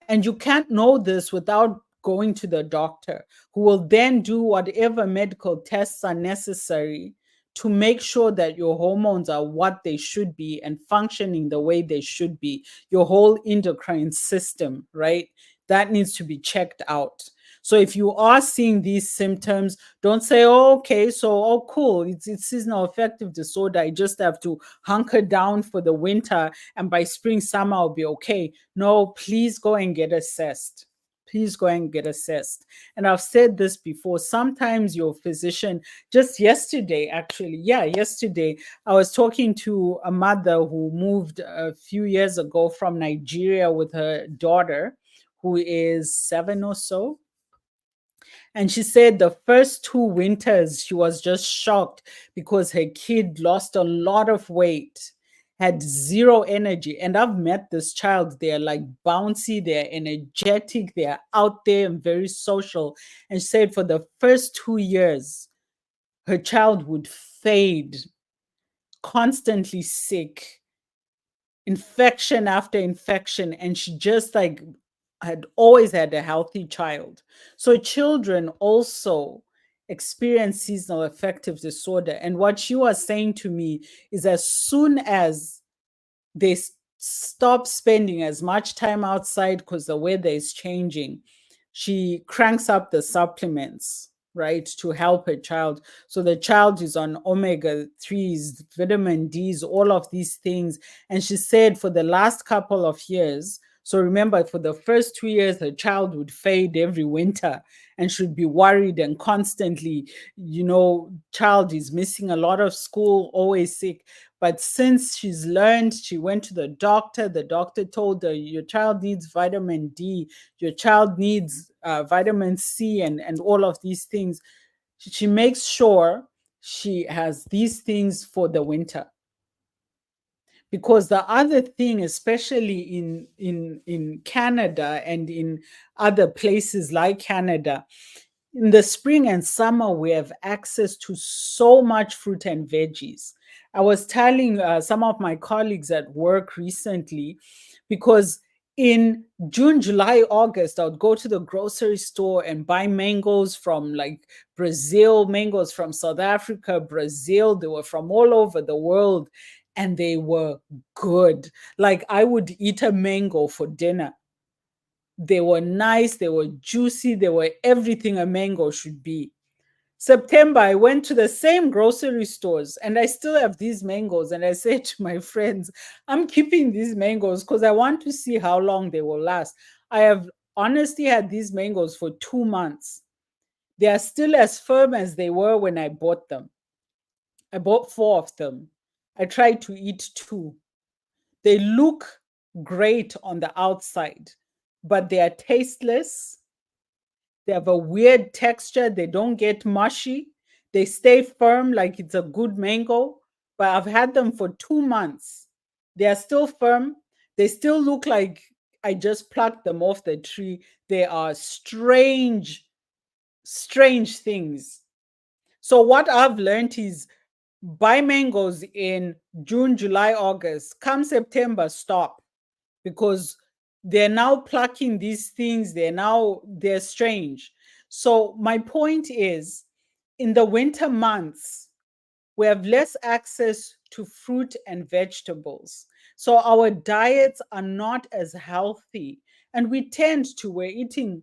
Speaker 1: And you can't know this without going to the doctor, who will then do whatever medical tests are necessary to make sure that your hormones are what they should be and functioning the way they should be. Your whole endocrine system, right? That needs to be checked out. So if you are seeing these symptoms, don't say, oh, okay, so, oh, cool, it's seasonal affective disorder. I just have to hunker down for the winter and by spring, summer, I'll be okay. No, please go and get assessed. Please go and get assessed. And I've said this before. Sometimes your physician, just yesterday, actually, yesterday, I was talking to a mother who moved a few years ago from Nigeria with her daughter, who is 7 or so. And she said the first 2 winters, she was just shocked because her kid lost a lot of weight, had zero energy. And I've met this child. They're like bouncy, they're energetic, they're out there and very social. And she said for the first 2 years, her child would fade, constantly sick, infection after infection. And she just like had always had a healthy child. So children also experience seasonal affective disorder. And what she was saying to me is, as soon as they stop spending as much time outside because the weather is changing, she cranks up the supplements, right, to help her child. So the child is on omega 3s, vitamin Ds, all of these things. And she said for the last couple of years, so remember, for the first 2 years, her child would fade every winter and should be worried and constantly, child is missing a lot of school, always sick. But since she's learned, she went to the doctor told her, your child needs vitamin D, your child needs vitamin C, and all of these things. She makes sure she has these things for the winter. Because the other thing, especially in Canada and in other places like Canada, in the spring and summer, we have access to so much fruit and veggies. I was telling some of my colleagues at work recently, because In June, July, August, I would go to the grocery store and buy mangoes from like Brazil, mangoes from South Africa, Brazil. They were from all over the world and they were good. Like I would eat a mango for dinner. They were nice, they were juicy, they were everything a mango should be. September, I went to the same grocery stores and I still have these mangoes. And I said to my friends, I'm keeping these mangoes because I want to see how long they will last. I have honestly had these mangoes for 2 months. They are still as firm as they were when I bought them. I bought 4 of them. I tried to eat 2. They look great on the outside, but they are tasteless. They have a weird texture. They don't get mushy. They stay firm like it's a good mango. But I've had them for 2 months. They are still firm. They still look like I just plucked them off the tree. They are strange, strange things. So, what I've learned is buy mangoes in June, July, August. Come September, stop because they're now plucking these things. They're strange. So my point is, in the winter months, we have less access to fruit and vegetables. So our diets are not as healthy. And we're eating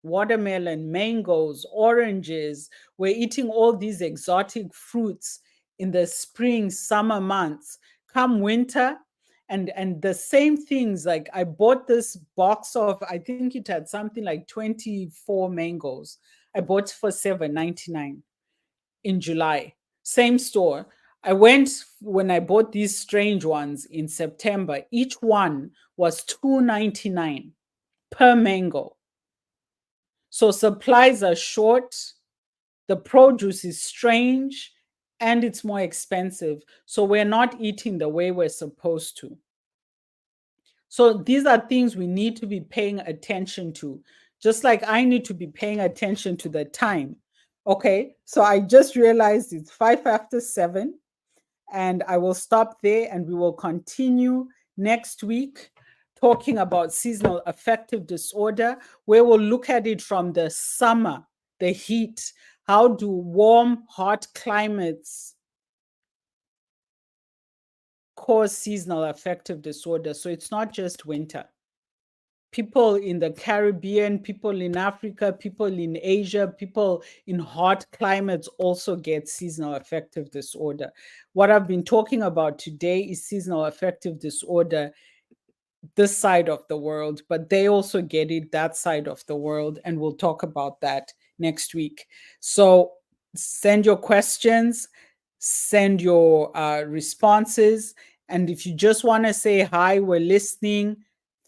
Speaker 1: watermelon, mangoes, oranges. We're eating all these exotic fruits in the spring, summer months. Come winter, and the same things. Like I bought this box of, I think it had something like 24 mangoes. I bought for 7.99 in July. Same store. I went when I bought these strange ones in September. Each one was 2.99 per mango. So supplies are short, the produce is strange, and it's more expensive. So we're not eating the way we're supposed to. So these are things we need to be paying attention to, just like I need to be paying attention to the time. Okay, so I just realized it's 5 after 7, and I will stop there and we will continue next week talking about seasonal affective disorder, where we'll look at it from the summer, the heat. How do warm, hot climates cause seasonal affective disorder? So it's not just winter. People in the Caribbean, people in Africa, people in Asia, people in hot climates also get seasonal affective disorder. What I've been talking about today is seasonal affective disorder this side of the world, but they also get it that side of the world. And we'll talk about that next week. So send your questions, send your responses. And if you just want to say hi, we're listening.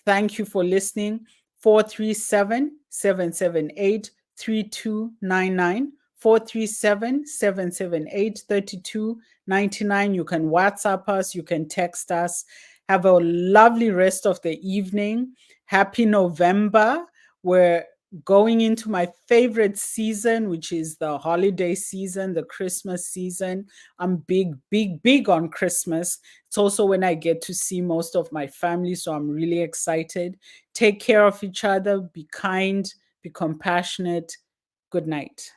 Speaker 1: Thank you for listening. 437-778-3299. 437-778-3299. You can WhatsApp us, you can text us. Have a lovely rest of the evening. Happy November. We're going into my favorite season, which is the holiday season, the Christmas season. I'm big, big, big on Christmas. It's also when I get to see most of my family, so I'm really excited. Take care of each other, be kind, be compassionate. Good night.